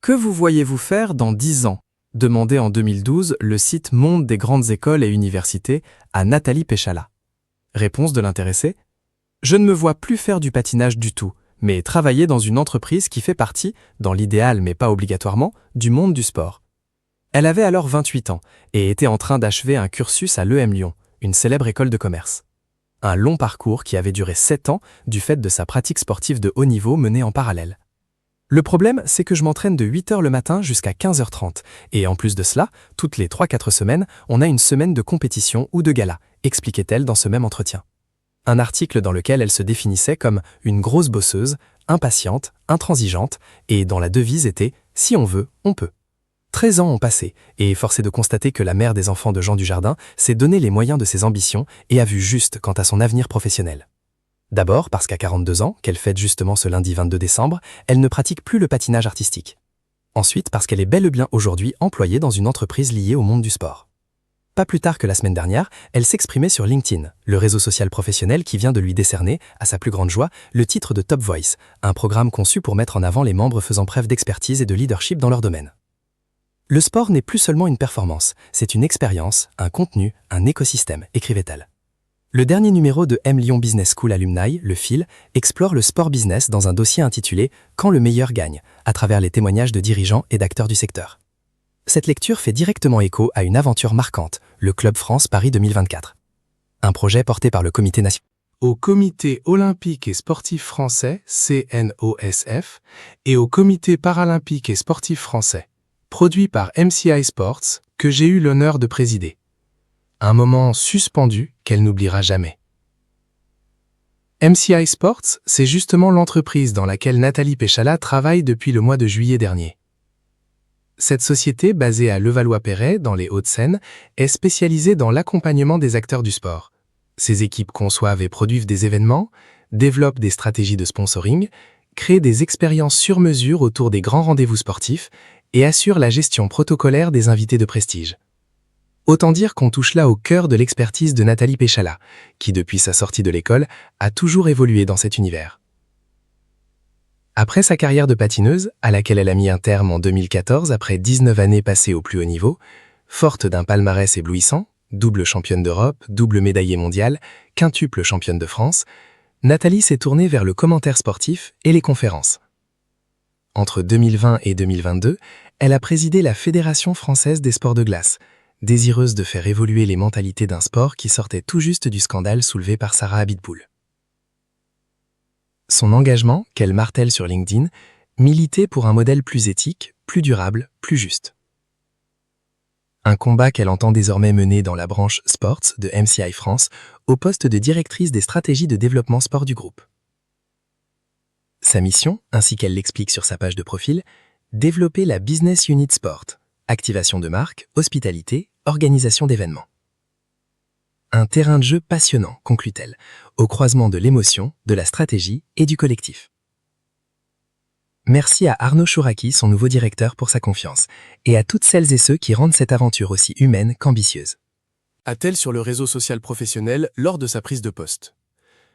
Que vous voyez-vous faire dans 10 ans? Demandait en 2012 le site Monde des grandes écoles et universités à Nathalie Péchala. Réponse de l'intéressée: je ne me vois plus faire du patinage du tout, mais travailler dans une entreprise qui fait partie, dans l'idéal mais pas obligatoirement, du monde du sport. Elle avait alors 28 ans et était en train d'achever un cursus à l'EM Lyon, une célèbre école de commerce. Un long parcours qui avait duré 7 ans du fait de sa pratique sportive de haut niveau menée en parallèle. Le problème, c'est que je m'entraîne de 8h le matin jusqu'à 15h30, et en plus de cela, toutes les 3-4 semaines, on a une semaine de compétition ou de gala, expliquait-elle dans ce même entretien. Un article dans lequel elle se définissait comme une grosse bosseuse, impatiente, intransigeante, et dont la devise était « si on veut, on peut ». 13 ans ont passé, et force est de constater que la mère des enfants de Jean Dujardin s'est donné les moyens de ses ambitions et a vu juste quant à son avenir professionnel. D'abord parce qu'à 42 ans, qu'elle fête justement ce lundi 22 décembre, elle ne pratique plus le patinage artistique. Ensuite parce qu'elle est bel et bien aujourd'hui employée dans une entreprise liée au monde du sport. Pas plus tard que la semaine dernière, elle s'exprimait sur LinkedIn, le réseau social professionnel qui vient de lui décerner, à sa plus grande joie, le titre de Top Voice, un programme conçu pour mettre en avant les membres faisant preuve d'expertise et de leadership dans leur domaine. Le sport n'est plus seulement une performance, c'est une expérience, un contenu, un écosystème, écrivait-elle. Le dernier numéro de M Lyon Business School Alumni, le FIL, explore le sport business dans un dossier intitulé « Quand le meilleur gagne » à travers les témoignages de dirigeants et d'acteurs du secteur. Cette lecture fait directement écho à une aventure marquante, le Club France Paris 2024. Un projet porté par le Comité national au Comité olympique et sportif français, CNOSF, et au Comité paralympique et sportif français, produit par MCI Sports, que j'ai eu l'honneur de présider. Un moment suspendu qu'elle n'oubliera jamais. MCI Sports, c'est justement l'entreprise dans laquelle Nathalie Péchala travaille depuis le mois de juillet dernier. Cette société, basée à Levallois-Perret, dans les Hauts-de-Seine, est spécialisée dans l'accompagnement des acteurs du sport. Ses équipes conçoivent et produisent des événements, développent des stratégies de sponsoring, créent des expériences sur mesure autour des grands rendez-vous sportifs et assurent la gestion protocolaire des invités de prestige. Autant dire qu'on touche là au cœur de l'expertise de Nathalie Péchala, qui depuis sa sortie de l'école a toujours évolué dans cet univers. Après sa carrière de patineuse, à laquelle elle a mis un terme en 2014 après 19 années passées au plus haut niveau, forte d'un palmarès éblouissant, double championne d'Europe, double médaillée mondiale, quintuple championne de France, Nathalie s'est tournée vers le commentaire sportif et les conférences. Entre 2020 et 2022, elle a présidé la Fédération française des sports de glace, désireuse de faire évoluer les mentalités d'un sport qui sortait tout juste du scandale soulevé par Sarah Abitboul. Son engagement, qu'elle martèle sur LinkedIn, militait pour un modèle plus éthique, plus durable, plus juste. Un combat qu'elle entend désormais mener dans la branche Sports de MCI France au poste de directrice des stratégies de développement sport du groupe. Sa mission, ainsi qu'elle l'explique sur sa page de profil, développer la Business Unit Sport, activation de marque, hospitalité, organisation d'événements. Un terrain de jeu passionnant, conclut-elle, au croisement de l'émotion, de la stratégie et du collectif. Merci à Arnaud Chouraki, son nouveau directeur, pour sa confiance, et à toutes celles et ceux qui rendent cette aventure aussi humaine qu'ambitieuse. A-t-elle sur le réseau social professionnel lors de sa prise de poste.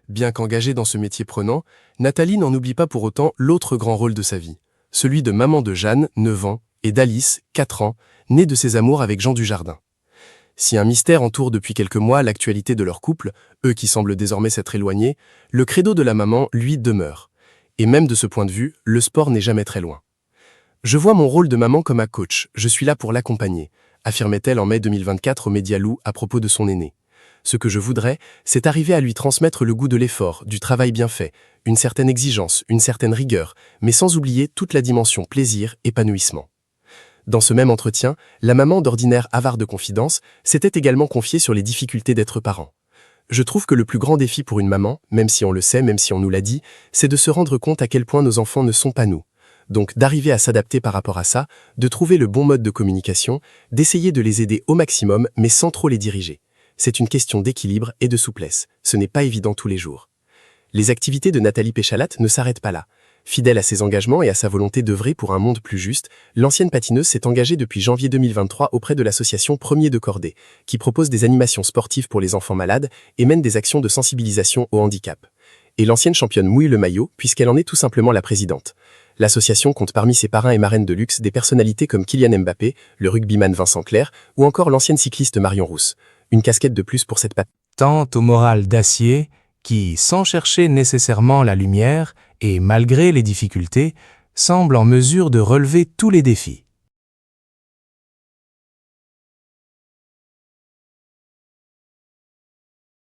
Bien qu'engagée dans ce métier prenant, Nathalie n'en oublie pas pour autant l'autre grand rôle de sa vie, celui de maman de Jeanne, 9 ans, et d'Alice, 4 ans, née de ses amours avec Jean Dujardin. Si un mystère entoure depuis quelques mois l'actualité de leur couple, eux qui semblent désormais s'être éloignés, le credo de la maman, lui, demeure. Et même de ce point de vue, le sport n'est jamais très loin. Je vois mon rôle de maman comme un coach, je suis là pour l'accompagner, affirmait-elle en mai 2024 au Média Loup à propos de son aîné. Ce que je voudrais, c'est arriver à lui transmettre le goût de l'effort, du travail bien fait, une certaine exigence, une certaine rigueur, mais sans oublier toute la dimension plaisir, épanouissement. Dans ce même entretien, la maman d'ordinaire avare de confidences s'était également confiée sur les difficultés d'être parent. Je trouve que le plus grand défi pour une maman, même si on le sait, même si on nous l'a dit, c'est de se rendre compte à quel point nos enfants ne sont pas nous. Donc d'arriver à s'adapter par rapport à ça, de trouver le bon mode de communication, d'essayer de les aider au maximum, mais sans trop les diriger. C'est une question d'équilibre et de souplesse. Ce n'est pas évident tous les jours. Les activités de Nathalie Péchala ne s'arrêtent pas là. Fidèle à ses engagements et à sa volonté d'œuvrer pour un monde plus juste, l'ancienne patineuse s'est engagée depuis janvier 2023 auprès de l'association Premier de Cordée, qui propose des animations sportives pour les enfants malades et mène des actions de sensibilisation au handicap. Et l'ancienne championne mouille le maillot, puisqu'elle en est tout simplement la présidente. L'association compte parmi ses parrains et marraines de luxe des personnalités comme Kylian Mbappé, le rugbyman Vincent Clerc ou encore l'ancienne cycliste Marion Rousse. Une casquette de plus pour cette Tant au moral d'acier qui, sans chercher nécessairement la lumière et malgré les difficultés, semble en mesure de relever tous les défis.